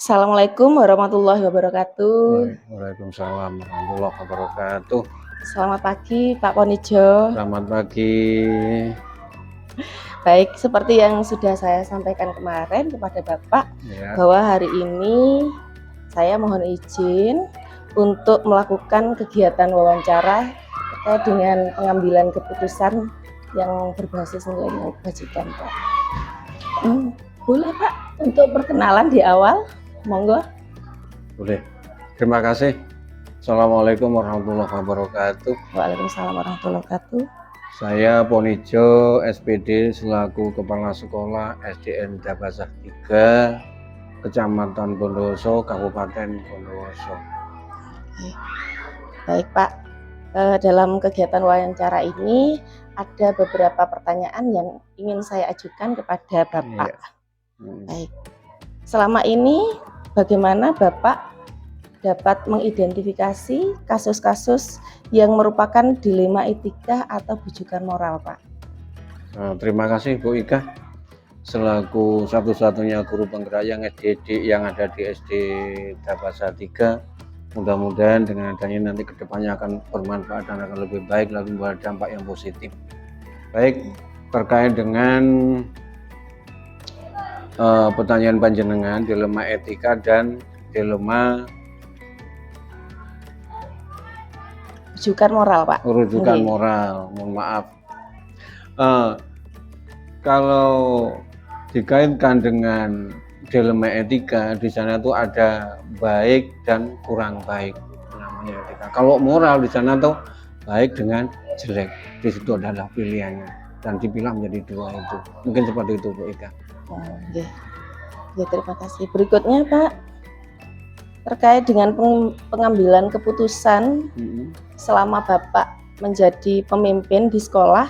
Assalamualaikum warahmatullahi wabarakatuh. Waalaikumsalam warahmatullahi wabarakatuh. Selamat pagi Pak Ponijo. Selamat pagi. Baik, seperti yang sudah saya sampaikan kemarin kepada Bapak, Ya, bahwa hari ini saya mohon izin untuk melakukan kegiatan wawancara terkait dengan pengambilan keputusan yang berbasis nilai kebajikan, Pak. Boleh Pak untuk perkenalan di awal? Monggo. boleh. Terima kasih. Assalamualaikum warahmatullahi wabarakatuh. Waalaikumsalam warahmatullahi wabarakatuh. Saya Ponijo, SPD selaku Kepala Sekolah SDN Dabasah 3, Kecamatan Bondowoso, Kabupaten Bondowoso. Baik Pak, dalam kegiatan wawancara ini ada beberapa pertanyaan yang ingin saya ajukan kepada Bapak. Iya. Baik, selama ini bagaimana Bapak dapat mengidentifikasi kasus-kasus yang merupakan dilema etika atau bujukan moral, Pak? Terima kasih Bu Ika, selaku satu-satunya guru penggerak yang ada di SD Dabasah 3. Mudah-mudahan dengan adanya nanti kedepannya akan bermanfaat dan akan lebih baik, lalu membawa dampak yang positif. Baik, terkait dengan pertanyaan panjenengan, dilema etika dan dilema Bujukan moral, Pak. rujukan moral. Mohon maaf. Kalau dikaitkan dengan dilema etika, di sana tuh ada baik dan kurang baik namanya etika. Kalau moral di sana tuh baik dengan jelek. Di situ adalah pilihannya dan dipilah menjadi dua itu. Mungkin seperti itu Bu Ika. Ya, terima kasih. Berikutnya Pak, terkait dengan pengambilan keputusan selama Bapak menjadi pemimpin di sekolah,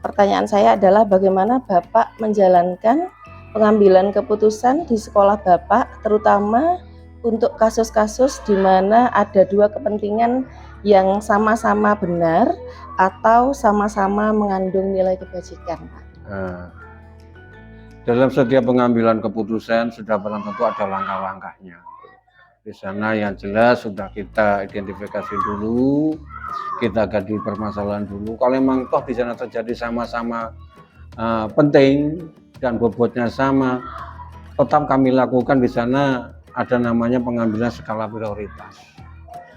pertanyaan saya adalah bagaimana Bapak menjalankan pengambilan keputusan di sekolah Bapak, terutama untuk kasus-kasus di mana ada dua kepentingan yang sama-sama benar atau sama-sama mengandung nilai kebajikan, Pak. Dalam setiap pengambilan keputusan sudah barang tentu ada langkah-langkahnya. Di sana yang jelas sudah kita identifikasi dulu, kita gali permasalahan dulu. Kalau memang toh di sana terjadi sama-sama penting dan bobotnya sama, tetap kami lakukan. Di sana ada namanya pengambilan skala prioritas.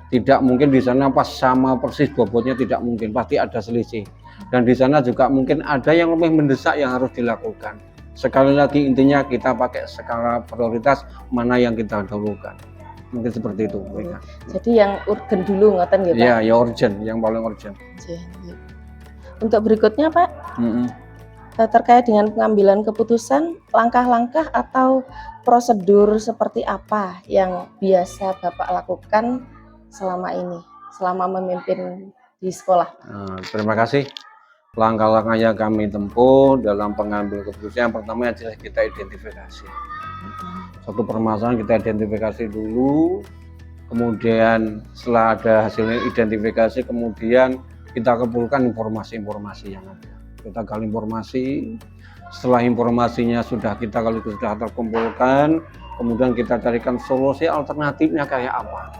Tidak mungkin di sana pas sama persis bobotnya, tidak mungkin, pasti ada selisih. Dan di sana juga mungkin ada yang lebih mendesak yang harus dilakukan. Sekali lagi intinya kita pakai skala prioritas mana yang kita dahulukan. Mungkin seperti itu. Jadi yang urgen dulu ngoten ya Pak? Iya, ya urgent, yang paling urgent. Untuk berikutnya Pak, terkait dengan pengambilan keputusan, langkah-langkah atau prosedur seperti apa yang biasa Bapak lakukan selama ini, selama memimpin di sekolah? Terima kasih. Langkah-langkah yang kami tempuh dalam pengambil keputusan, yang pertama adalah kita identifikasi. Satu permasalahan kita identifikasi dulu, kemudian setelah ada hasilnya identifikasi, kemudian kita kumpulkan informasi-informasi yang ada. Kita gali informasi, setelah informasinya sudah terkumpulkan, kemudian kita carikan solusi alternatifnya kayak apa.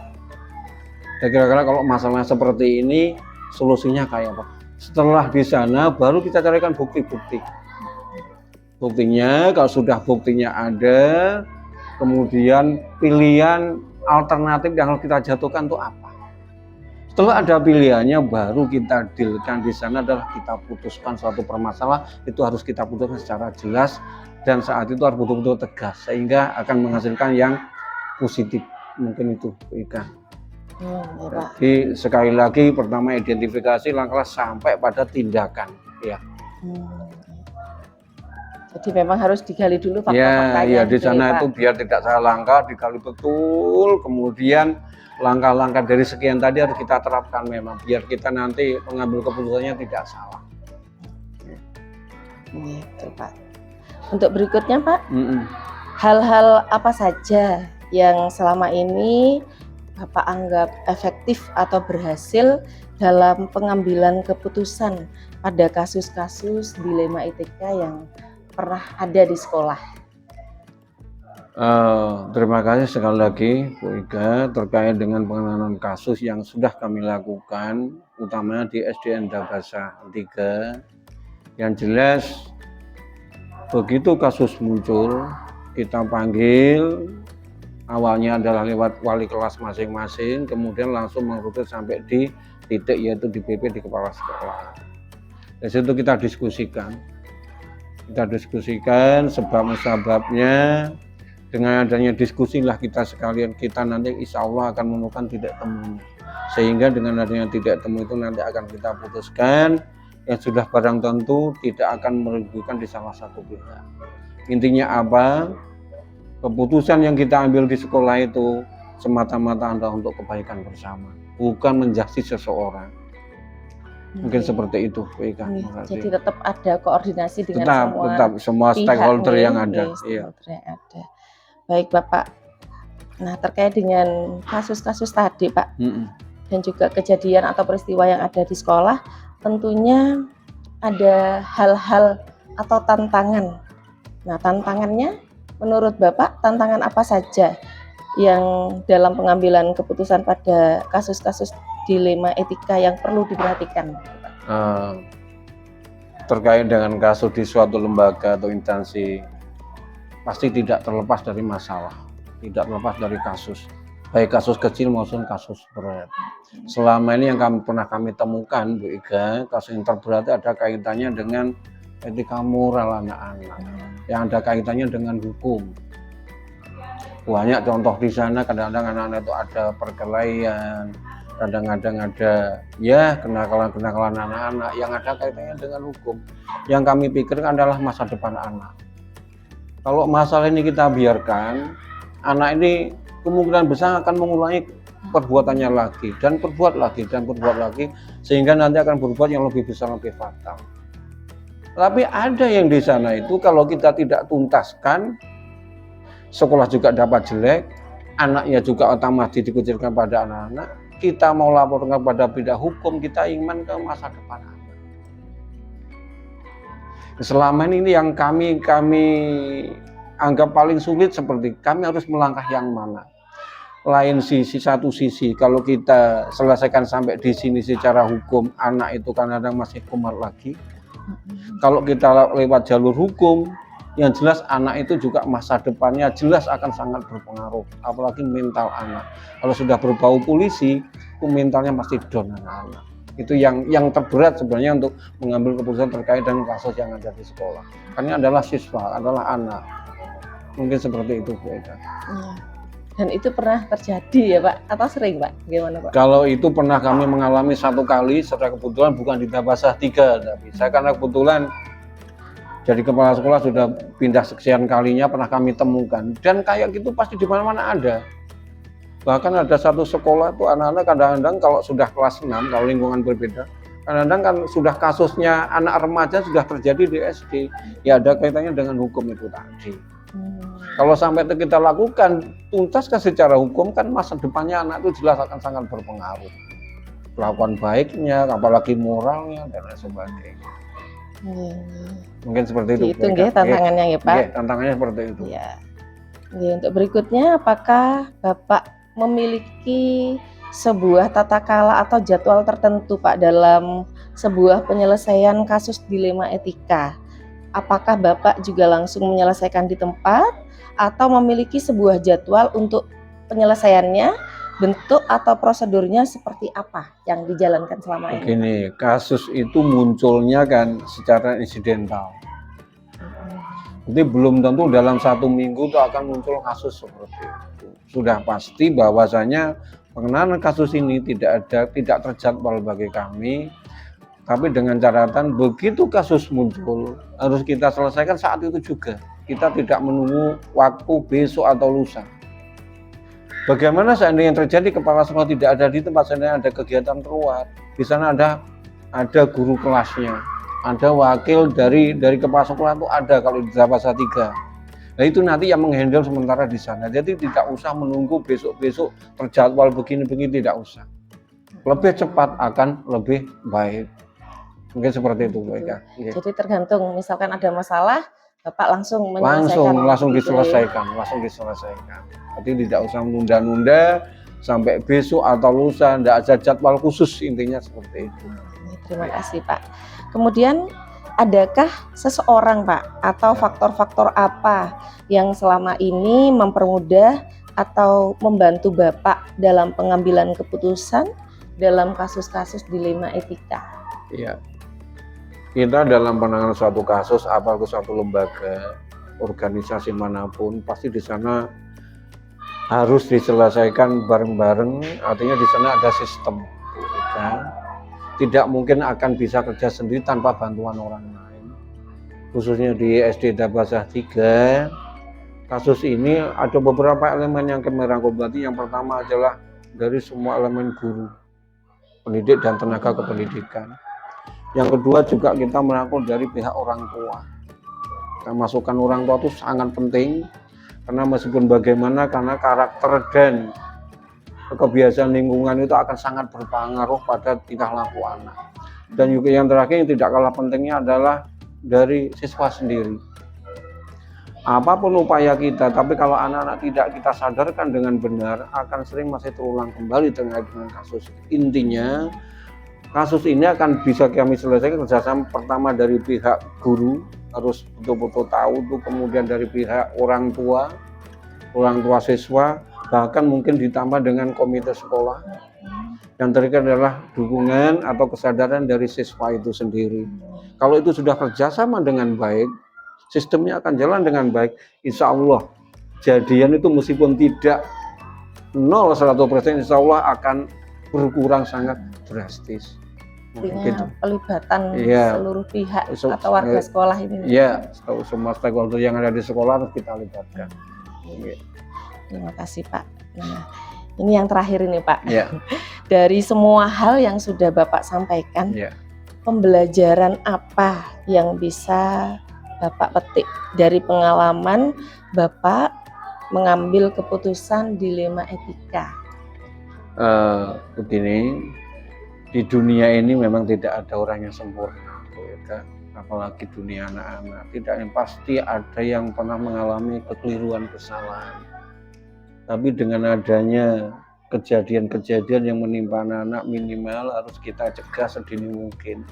Kira-kira kalau masalah seperti ini, solusinya kayak apa? Setelah di sana baru kita carikan bukti-bukti. Buktinya, kalau sudah buktinya ada, kemudian pilihan alternatif yang harus kita jatuhkan itu apa? Setelah ada pilihannya, baru kita dealkan. Di sana adalah kita putuskan suatu permasalahan, itu harus kita putuskan secara jelas, dan saat itu harus betul-betul tegas, sehingga akan menghasilkan yang positif. Mungkin itu, Ika. Jadi sekali lagi, pertama identifikasi, langkah sampai pada tindakan, ya. Jadi memang harus digali dulu fakta-faktanya. Ya, di sana itu biar tidak salah langkah, digali betul, kemudian langkah-langkah dari sekian tadi harus kita terapkan memang, biar kita nanti mengambil keputusannya tidak salah. Gitu Pak. Untuk berikutnya Pak, hal-hal apa saja yang selama ini Bapak anggap efektif atau berhasil dalam pengambilan keputusan pada kasus-kasus dilema etika yang pernah ada di sekolah? Terima kasih sekali lagi Bu Ika terkait dengan penanganan kasus yang sudah kami lakukan, utamanya di SDN Dabasa 3. Yang jelas begitu kasus muncul, kita panggil, awalnya adalah lewat wali kelas masing-masing, kemudian langsung mengerucut sampai di titik yaitu di PP di kepala sekolah. Dari situ kita diskusikan sebab-sebabnya. Dengan adanya diskusi lah kita sekalian, kita nanti insya Allah akan menemukan titik temu. Sehingga dengan adanya titik temu itu nanti akan kita putuskan yang sudah barang tentu tidak akan merugikan di salah satu pihak. Intinya apa? Keputusan yang kita ambil di sekolah itu semata-mata adalah untuk kebaikan bersama, bukan menjudge seseorang. Mungkin seperti itu, Bu Ika. Jadi tetap ada koordinasi dengan semua stakeholder yang ada. Iya. Baik Bapak. Nah terkait dengan kasus-kasus tadi Pak, dan juga kejadian atau peristiwa yang ada di sekolah, tentunya ada hal-hal atau tantangan. Nah tantangannya menurut Bapak, tantangan apa saja yang dalam pengambilan keputusan pada kasus-kasus dilema etika yang perlu diperhatikan? Terkait dengan kasus di suatu lembaga atau instansi, pasti tidak terlepas dari masalah, tidak terlepas dari kasus, baik kasus kecil maupun kasus berat. Selama ini yang pernah kami temukan, Bu Ika, kasus yang terberat ada kaitannya dengan etika moral anak-anak, yang ada kaitannya dengan hukum. Banyak contoh di sana, kadang-kadang anak-anak itu ada perkelahian, kadang-kadang ada ya kenakalan anak-anak yang ada kaitannya dengan hukum. Yang kami pikirkan adalah masa depan anak. Kalau masalah ini kita biarkan, anak ini kemungkinan besar akan mengulangi perbuatannya lagi dan berbuat lagi, sehingga nanti akan berbuat yang lebih besar, lebih fatal. Tapi ada yang di sana itu kalau kita tidak tuntaskan, sekolah juga dapat jelek, anaknya juga otomatis dikucilkan pada anak-anak. Kita mau laporkan kepada pihak hukum, kita ingin ke masa depan anak. Selama ini yang kami anggap paling sulit seperti kami harus melangkah yang mana. Lain satu sisi, kalau kita selesaikan sampai di sini secara hukum, anak itu kadang-kadang masih kumat lagi. Kalau kita lewat jalur hukum, yang jelas anak itu juga masa depannya jelas akan sangat berpengaruh, apalagi mental anak. Kalau sudah berbau polisi, itu mentalnya pasti down anak-anak. Itu yang terberat sebenarnya untuk mengambil keputusan terkait dengan kasus yang ada di sekolah. Karena adalah siswa, adalah anak. Mungkin seperti itu, Bu Eda. Dan itu pernah terjadi ya Pak? Atau sering Pak? Gimana Pak? Kalau itu pernah kami mengalami satu kali, secara kebetulan bukan di Dabasa 3, tapi saya karena kebetulan jadi kepala sekolah sudah pindah sekian kalinya pernah kami temukan. Dan kayak gitu pasti di mana-mana ada. Bahkan ada satu sekolah tuh anak-anak kadang-kadang kalau sudah kelas 6, kalau lingkungan berbeda, kadang-kadang kan sudah kasusnya anak remaja sudah terjadi di SD, ya ada kaitannya dengan hukum itu tadi. Kalau sampai itu kita lakukan, tuntaskan secara hukum, kan masa depannya anak itu jelas akan sangat berpengaruh. Kelakuan baiknya, apalagi moralnya, dan lain sebagainya. Mungkin seperti itu. Itu tantangannya ya Pak? Tantangannya seperti itu. Ya. Untuk berikutnya, apakah Bapak memiliki sebuah tata kala atau jadwal tertentu Pak dalam sebuah penyelesaian kasus dilema etika? Apakah Bapak juga langsung menyelesaikan di tempat atau memiliki sebuah jadwal untuk penyelesaiannya, bentuk atau prosedurnya seperti apa yang dijalankan selama ini? Begini, kasus itu munculnya kan secara insidental. Jadi belum tentu dalam 1 minggu itu akan muncul kasus seperti itu. Sudah pasti bahwasanya penanganan kasus ini tidak terjadwal bagi kami. Tapi dengan catatan begitu kasus muncul harus kita selesaikan saat itu juga. Kita tidak menunggu waktu besok atau lusa. Bagaimana seandainya terjadi kepala sekolah tidak ada di tempat, seandainya ada kegiatan keluar, di sana ada guru kelasnya, ada wakil dari kepala sekolah itu ada kalau di Dabasa 3. Nah itu nanti yang menghandle sementara di sana. Jadi tidak usah menunggu besok-besok terjadwal begini-begini, tidak usah. Lebih cepat akan lebih baik. Mungkin seperti itu, Bu Eka. Jadi tergantung, misalkan ada masalah, Bapak langsung menyelesaikan langsung gitu ya. diselesaikan. Jadi tidak usah menunda-nunda sampai besok atau lusa, tidak ada jadwal khusus, intinya seperti itu. Terima kasih Pak. Kemudian adakah seseorang Pak atau faktor-faktor apa yang selama ini mempermudah atau membantu Bapak dalam pengambilan keputusan dalam kasus-kasus dilema etika? Iya. Kita dalam penanganan suatu kasus, apalagi suatu lembaga, organisasi manapun, pasti di sana harus diselesaikan bareng-bareng. Artinya di sana ada sistem. Tidak mungkin akan bisa kerja sendiri tanpa bantuan orang lain. Khususnya di SD Dabasah 3, kasus ini ada beberapa elemen yang kami rangkum. Berarti yang pertama adalah dari semua elemen guru, pendidik dan tenaga kependidikan. Yang kedua juga kita merangkul dari pihak orang tua. Masukan orang tua itu sangat penting, karena meskipun bagaimana, karena karakter dan kebiasaan lingkungan itu akan sangat berpengaruh pada tingkah laku anak. Dan juga yang terakhir yang tidak kalah pentingnya adalah dari siswa sendiri. Apapun upaya kita, tapi kalau anak-anak tidak kita sadarkan dengan benar, akan sering masih terulang kembali dengan kasus. Intinya, kasus ini akan bisa kami selesaikan kerjasama pertama dari pihak guru, harus betul-betul tahu itu, kemudian dari pihak orang tua siswa, bahkan mungkin ditambah dengan komite sekolah. Yang terakhir adalah dukungan atau kesadaran dari siswa itu sendiri. Kalau itu sudah kerjasama dengan baik, sistemnya akan jalan dengan baik, insya Allah kejadian itu meskipun tidak 100%, insya Allah akan berkurang sangat drastis. Artinya pelibatan seluruh pihak atau warga sekolah ini. Iya, semua stakeholder yang ada di sekolah harus kita libatkan. Terima kasih Pak. Nah, ini yang terakhir ini Pak. Dari semua hal yang sudah Bapak sampaikan, pembelajaran apa yang bisa Bapak petik dari pengalaman Bapak mengambil keputusan dilema etika? Begini, di dunia ini memang tidak ada orang yang sempurna, apalagi dunia anak-anak. Tidak, yang pasti ada yang pernah mengalami kekeliruan, kesalahan. Tapi dengan adanya kejadian-kejadian yang menimpa anak-anak, minimal harus kita cegah sedini mungkin.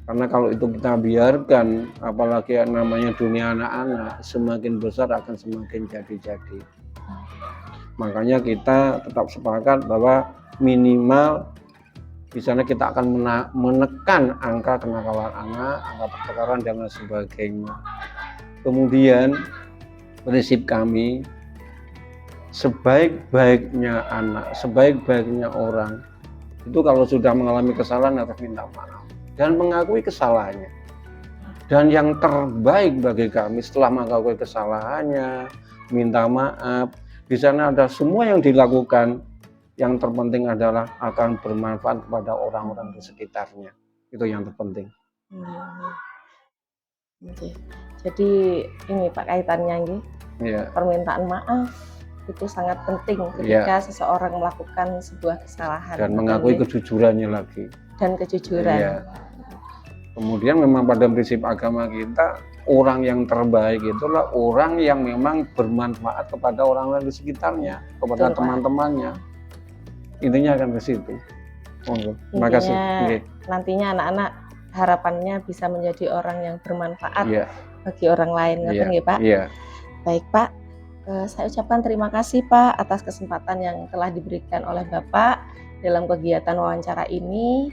Karena kalau itu kita biarkan, apalagi yang namanya dunia anak-anak, semakin besar akan semakin jadi-jadi. Makanya kita tetap sepakat bahwa minimal di sana kita akan menekan angka kenakalan anak, angka pertukaran dan lain sebagainya. Kemudian prinsip kami, sebaik-baiknya anak, sebaik-baiknya orang itu kalau sudah mengalami kesalahan harus minta maaf dan mengakui kesalahannya. Dan yang terbaik bagi kami setelah mengakui kesalahannya, minta maaf, di sana ada semua yang dilakukan. Yang terpenting adalah akan bermanfaat kepada orang-orang di sekitarnya. Itu yang terpenting. Oke. Jadi ini Pak kaitannya ini, permintaan maaf itu sangat penting ketika seseorang melakukan sebuah kesalahan. Dan mengakui kejujurannya lagi. Dan kejujuran. Kemudian memang pada prinsip agama kita, orang yang terbaik itulah orang yang memang bermanfaat kepada orang lain di sekitarnya, kepada teman-temannya. Intinya akan ke situ. Terima kasih. Nantinya anak-anak harapannya bisa menjadi orang yang bermanfaat bagi orang lain, ngerti Pak? Baik Pak, saya ucapkan terima kasih Pak atas kesempatan yang telah diberikan oleh Bapak dalam kegiatan wawancara ini,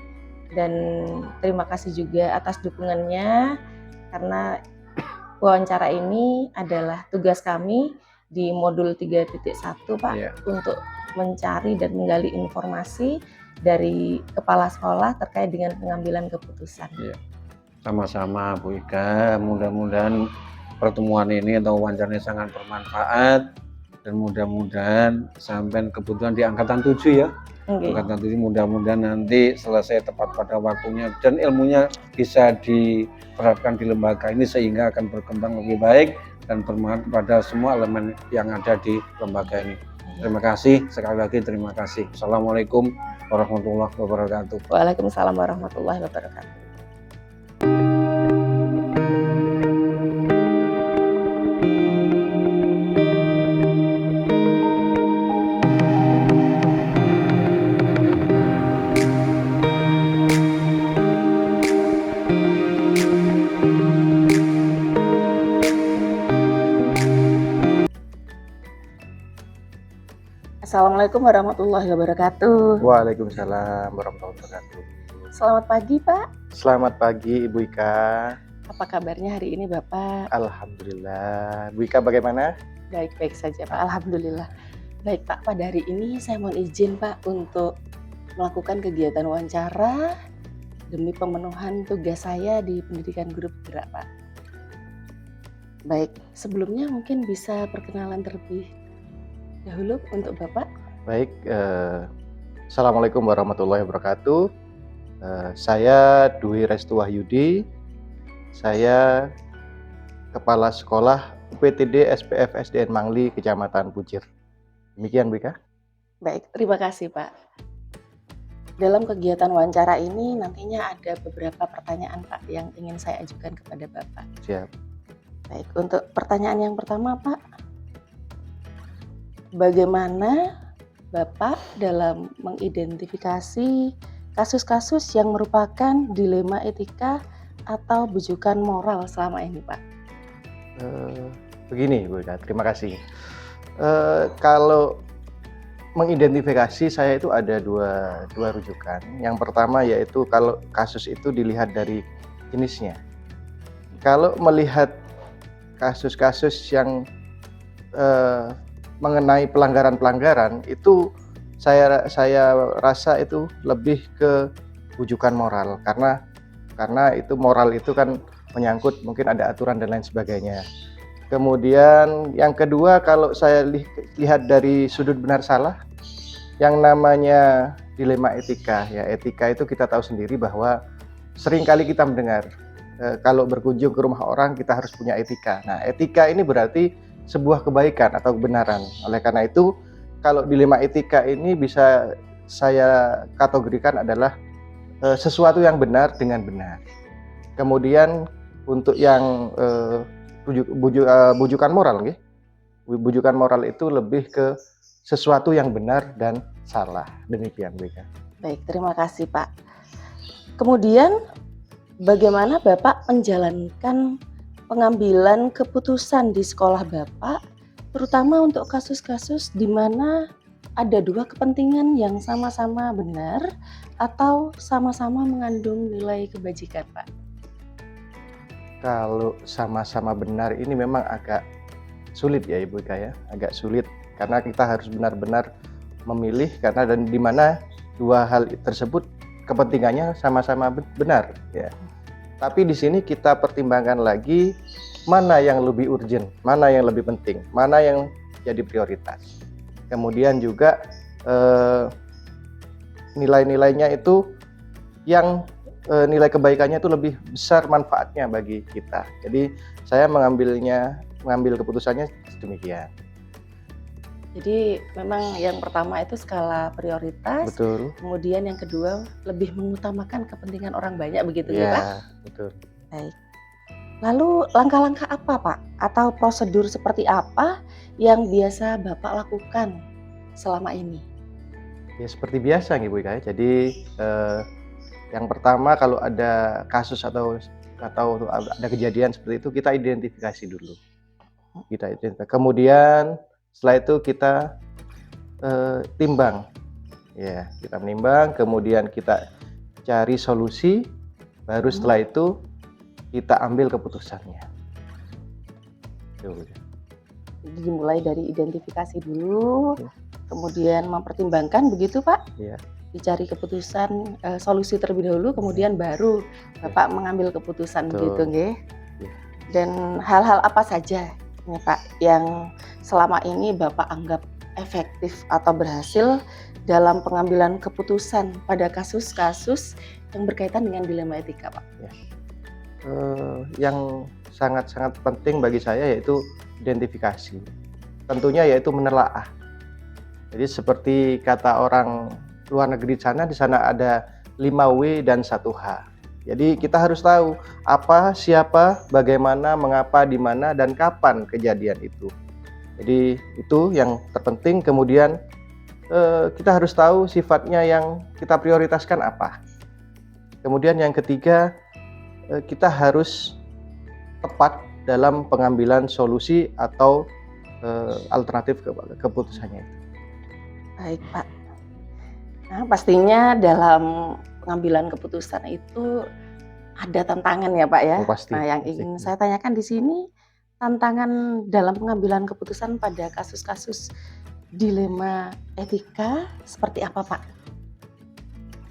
dan terima kasih juga atas dukungannya, karena wawancara ini adalah tugas kami di modul 3.1 Pak, untuk mencari dan menggali informasi dari kepala sekolah terkait dengan pengambilan keputusan. Sama-sama Bu Ika, mudah-mudahan pertemuan ini atau wawancara ini sangat bermanfaat, dan mudah-mudahan sampai kebutuhan di angkatan 7 angkatan 7 mudah-mudahan nanti selesai tepat pada waktunya dan ilmunya bisa diterapkan di lembaga ini sehingga akan berkembang lebih baik dan bermanfaat kepada semua elemen yang ada di lembaga ini. Terima kasih, sekali lagi terima kasih. Assalamualaikum warahmatullahi wabarakatuh. Waalaikumsalam warahmatullahi wabarakatuh. Assalamualaikum warahmatullahi wabarakatuh. Waalaikumsalam warahmatullahi wabarakatuh. Selamat pagi, Pak. Selamat pagi Ibu Ika. Apa kabarnya hari ini, Bapak? Alhamdulillah. Bu Ika bagaimana? Baik-baik saja, Pak. Alhamdulillah. Baik, Pak. Pada hari ini saya mohon izin, Pak, untuk melakukan kegiatan wawancara demi pemenuhan tugas saya di pendidikan guru bergerak, Pak. Baik, sebelumnya mungkin bisa perkenalan terlebih dahulu untuk Bapak. Baik, Assalamualaikum warahmatullahi wabarakatuh. Saya Dwi Restu Wahyudi. Saya Kepala Sekolah UPTD SPF SDN Mangli, Kecamatan Pujir. Demikian, Bu Ika. Baik, terima kasih, Pak. Dalam kegiatan wawancara ini nantinya ada beberapa pertanyaan, Pak, yang ingin saya ajukan kepada Bapak. Siap. Baik, untuk pertanyaan yang pertama, Pak. Bagaimana Bapak dalam mengidentifikasi kasus-kasus yang merupakan dilema etika atau bujukan moral selama ini, Pak? Begini, Bu Ika, terima kasih. Kalau mengidentifikasi, saya itu ada dua rujukan. Yang pertama yaitu kalau kasus itu dilihat dari jenisnya. Kalau melihat kasus-kasus yang mengenai pelanggaran-pelanggaran, itu saya rasa itu lebih ke bujukan moral, karena itu moral itu kan menyangkut mungkin ada aturan dan lain sebagainya. Kemudian yang kedua, kalau saya lihat dari sudut benar salah, yang namanya dilema etika, ya etika itu kita tahu sendiri bahwa seringkali kita mendengar kalau berkunjung ke rumah orang kita harus punya etika. Nah, etika ini berarti sebuah kebaikan atau kebenaran. Oleh karena itu, kalau dilema etika ini bisa saya kategorikan adalah sesuatu yang benar dengan benar. Kemudian untuk yang bujukan moral, bujukan moral itu lebih ke sesuatu yang benar dan salah. Demikian, Beka. Baik, terima kasih, Pak. Kemudian bagaimana Bapak menjalankan pengambilan keputusan di sekolah Bapak, terutama untuk kasus-kasus di mana ada dua kepentingan yang sama-sama benar atau sama-sama mengandung nilai kebajikan, Pak? Kalau sama-sama benar ini memang agak sulit ya Ibu Ika ya, agak sulit karena kita harus benar-benar memilih, karena dan di mana dua hal tersebut kepentingannya sama-sama benar ya. Tapi di sini kita pertimbangkan lagi mana yang lebih urgent, mana yang lebih penting, mana yang jadi prioritas. Kemudian juga nilai-nilainya itu yang nilai kebaikannya itu lebih besar manfaatnya bagi kita. Jadi saya mengambil keputusannya demikian. Jadi memang yang pertama itu skala prioritas. Betul. Kemudian yang kedua lebih mengutamakan kepentingan orang banyak, begitu ya, Pak? Betul. Baik. Lalu langkah-langkah apa, Pak? Atau prosedur seperti apa yang biasa Bapak lakukan selama ini? Ya seperti biasa nih Bu Ika. Jadi yang pertama kalau ada kasus atau ada kejadian seperti itu, kita identifikasi dulu. Kemudian setelah itu kita timbang, ya kita menimbang, kemudian kita cari solusi, baru setelah itu kita ambil keputusannya. Dimulai dari identifikasi dulu, kemudian mempertimbangkan, begitu Pak? Ya. Dicari keputusan, solusi terlebih dahulu, kemudian baru Bapak mengambil keputusan, begitu nggih? Ya. Dan hal-hal apa saja nih Pak yang selama ini Bapak anggap efektif atau berhasil dalam pengambilan keputusan pada kasus-kasus yang berkaitan dengan dilema etika, Pak? Ya. Yang sangat-sangat penting bagi saya yaitu identifikasi. Tentunya yaitu menelaah. Jadi seperti kata orang luar negeri di sana ada 5W dan 1H. Jadi kita harus tahu apa, siapa, bagaimana, mengapa, di mana, dan kapan kejadian itu. Jadi itu yang terpenting. Kemudian kita harus tahu sifatnya yang kita prioritaskan apa. Kemudian yang ketiga, kita harus tepat dalam pengambilan solusi atau alternatif keputusannya itu. Baik, Pak. Nah, pastinya dalam pengambilan keputusan itu ada tantangan ya, Pak ya. Oh, pasti. Nah, yang ingin saya tanyakan di sini, tantangan dalam pengambilan keputusan pada kasus-kasus dilema etika seperti apa, Pak?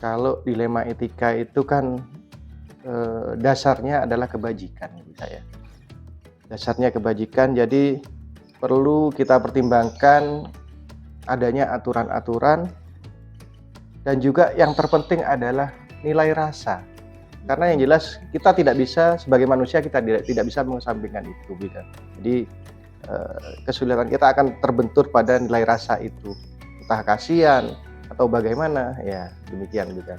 Kalau dilema etika itu kan dasarnya adalah kebajikan menurut saya. Dasarnya kebajikan, jadi perlu kita pertimbangkan adanya aturan-aturan dan juga yang terpenting adalah nilai rasa. Karena yang jelas kita tidak bisa sebagai manusia kita tidak bisa mengesampingkan itu, gitu. Jadi kesulitan kita akan terbentur pada nilai rasa itu, entah kasihan atau bagaimana, ya demikian gitu.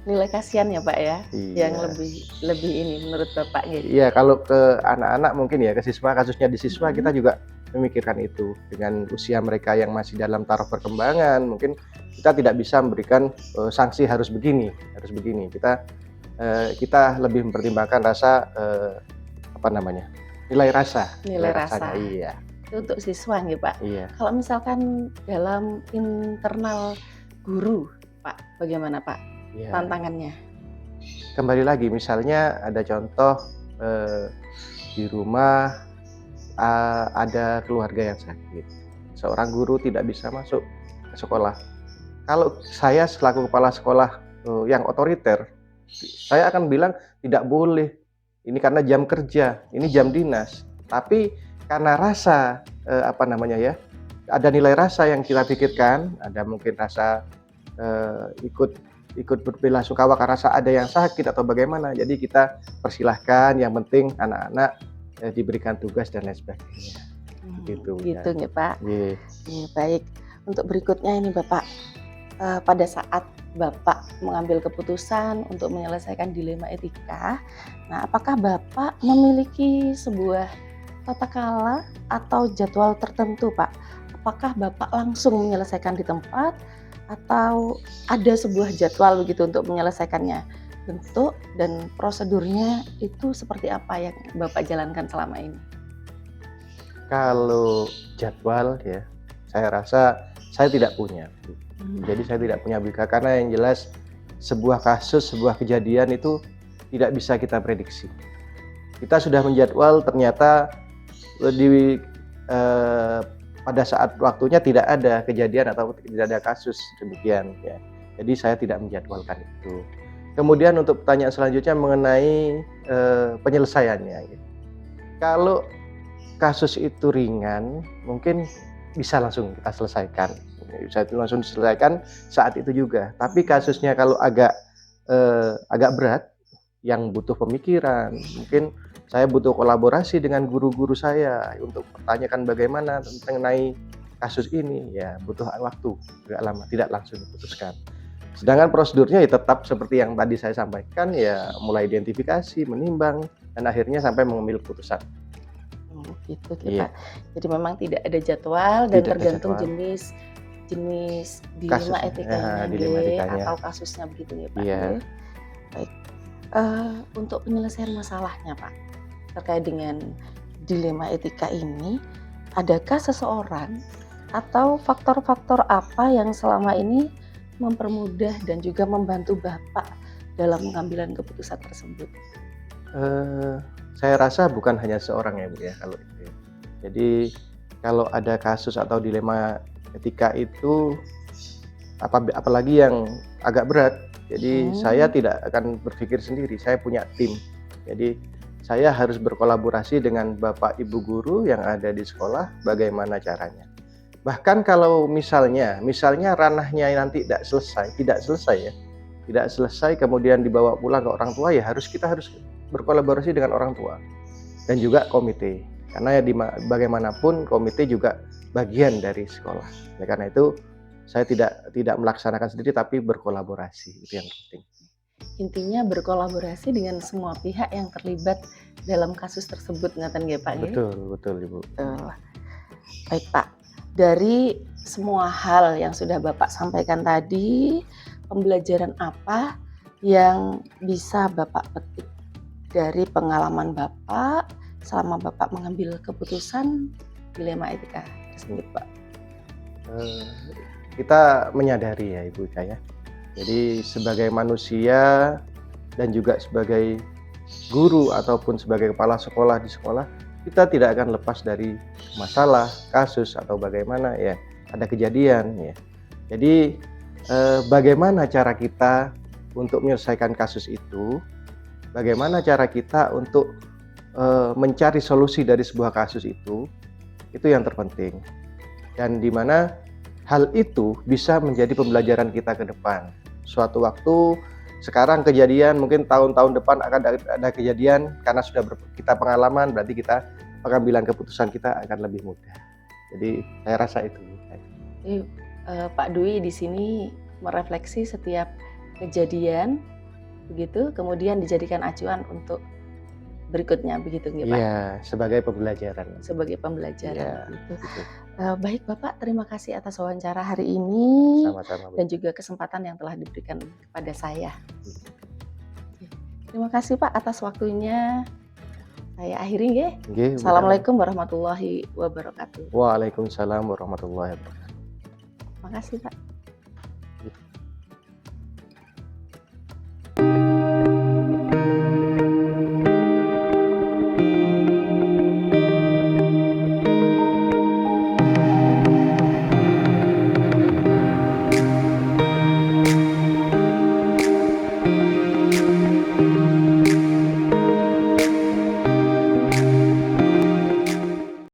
Nilai kasihan ya, Pak ya, Iya. yang lebih ini menurut Bapak gitu. Iya, kalau ke anak-anak mungkin ya, ke siswa, kasusnya di siswa kita juga memikirkan itu. Dengan usia mereka yang masih dalam taraf perkembangan, mungkin kita tidak bisa memberikan sanksi harus begini. Kita lebih mempertimbangkan rasa nilai rasa. Nilai rasa. Rasanya, iya. Itu untuk siswa nih, Pak. Iya. Kalau misalkan dalam internal guru, Pak, bagaimana Pak Iya. tantangannya? Kembali lagi, misalnya ada contoh di rumah ada keluarga yang sakit, seorang guru tidak bisa masuk ke sekolah. Kalau saya selaku kepala sekolah yang otoriter, saya akan bilang tidak boleh. Ini karena jam kerja, ini jam dinas. Tapi karena rasa ada nilai rasa yang kita pikirkan, ada mungkin rasa ikut berbelasungkawa karena ada yang sakit atau bagaimana. Jadi kita persilahkan, yang penting anak-anak diberikan tugas dan lain sebagainya. Gitu ya Pak. Yeah. Baik. Untuk berikutnya ini Bapak, pada saat Bapak mengambil keputusan untuk menyelesaikan dilema etika, nah apakah Bapak memiliki sebuah tata kala atau jadwal tertentu, Pak? Apakah Bapak langsung menyelesaikan di tempat atau ada sebuah jadwal begitu untuk menyelesaikannya? Bentuk dan prosedurnya itu seperti apa yang Bapak jalankan selama ini? Kalau jadwal ya, saya rasa saya tidak punya. Jadi saya tidak punya BK karena yang jelas sebuah kasus, sebuah kejadian itu tidak bisa kita prediksi. Kita sudah menjadwal, ternyata pada saat waktunya tidak ada kejadian atau tidak ada kasus demikian ya. Jadi saya tidak menjadwalkan itu. Kemudian untuk pertanyaan selanjutnya mengenai penyelesaiannya. Ya. Kalau kasus itu ringan, mungkin bisa langsung kita selesaikan. Bisa langsung diselesaikan saat itu juga. Tapi kasusnya kalau agak berat, yang butuh pemikiran, mungkin saya butuh kolaborasi dengan guru-guru saya untuk pertanyakan bagaimana mengenai kasus ini, ya butuh waktu agak lama, tidak langsung diputuskan. Sedangkan prosedurnya ya tetap seperti yang tadi saya sampaikan, ya mulai identifikasi, menimbang, dan akhirnya sampai mengambil keputusan. Gitu Pak. Jadi memang tidak ada jadwal dan tidak tergantung jenis dilema etikanya atau kasusnya begitu ya Pak. Iya. Baik. Untuk penyelesaian masalahnya Pak, terkait dengan dilema etika ini, adakah seseorang atau faktor-faktor apa yang selama ini mempermudah dan juga membantu Bapak dalam pengambilan keputusan tersebut? Saya rasa bukan hanya seorang ya Bu ya kalau itu. Jadi kalau ada kasus atau dilema etika itu apalagi yang agak berat, jadi saya tidak akan berpikir sendiri, saya punya tim. Jadi saya harus berkolaborasi dengan Bapak Ibu guru yang ada di sekolah, bagaimana caranya. Bahkan kalau misalnya ranahnya nanti tidak selesai kemudian dibawa pulang ke orang tua, ya kita harus berkolaborasi dengan orang tua dan juga komite. Karena ya bagaimanapun komite juga bagian dari sekolah. Ya, karena itu saya tidak melaksanakan sendiri tapi berkolaborasi, itu yang penting. Intinya berkolaborasi dengan semua pihak yang terlibat dalam kasus tersebut, ngaten nggih Pak? Betul Ibu. Baik Pak, dari semua hal yang sudah Bapak sampaikan tadi, pembelajaran apa yang bisa Bapak petik dari pengalaman Bapak selama Bapak mengambil keputusan dilema etika tersebut Pak? Kita menyadari ya Ibu Ika ya. Jadi sebagai manusia dan juga sebagai guru ataupun sebagai kepala sekolah di sekolah, kita tidak akan lepas dari masalah, kasus atau bagaimana ya, ada kejadian ya. Jadi bagaimana cara kita untuk menyelesaikan kasus itu? Bagaimana cara kita untuk mencari solusi dari sebuah kasus itu yang terpenting. Dan di mana hal itu bisa menjadi pembelajaran kita ke depan. Suatu waktu sekarang kejadian, mungkin tahun-tahun depan akan ada kejadian, karena sudah kita pengalaman, berarti kita pengambilan keputusan kita akan lebih mudah. Jadi saya rasa itu. Pak Dwi di sini merefleksi setiap kejadian, begitu, kemudian dijadikan acuan untuk berikutnya, begitu nggih Pak? Iya, sebagai pembelajaran. Sebagai pembelajaran, Iya, gitu. gitu. Baik Bapak, terima kasih atas wawancara hari ini Sama-sama. dan juga kesempatan yang telah diberikan kepada saya. Terima kasih Pak atas waktunya. Saya akhiri nggih. Nggih, Assalamualaikum warahmatullahi wabarakatuh. Waalaikumsalam warahmatullahi wabarakatuh. Terima kasih Pak.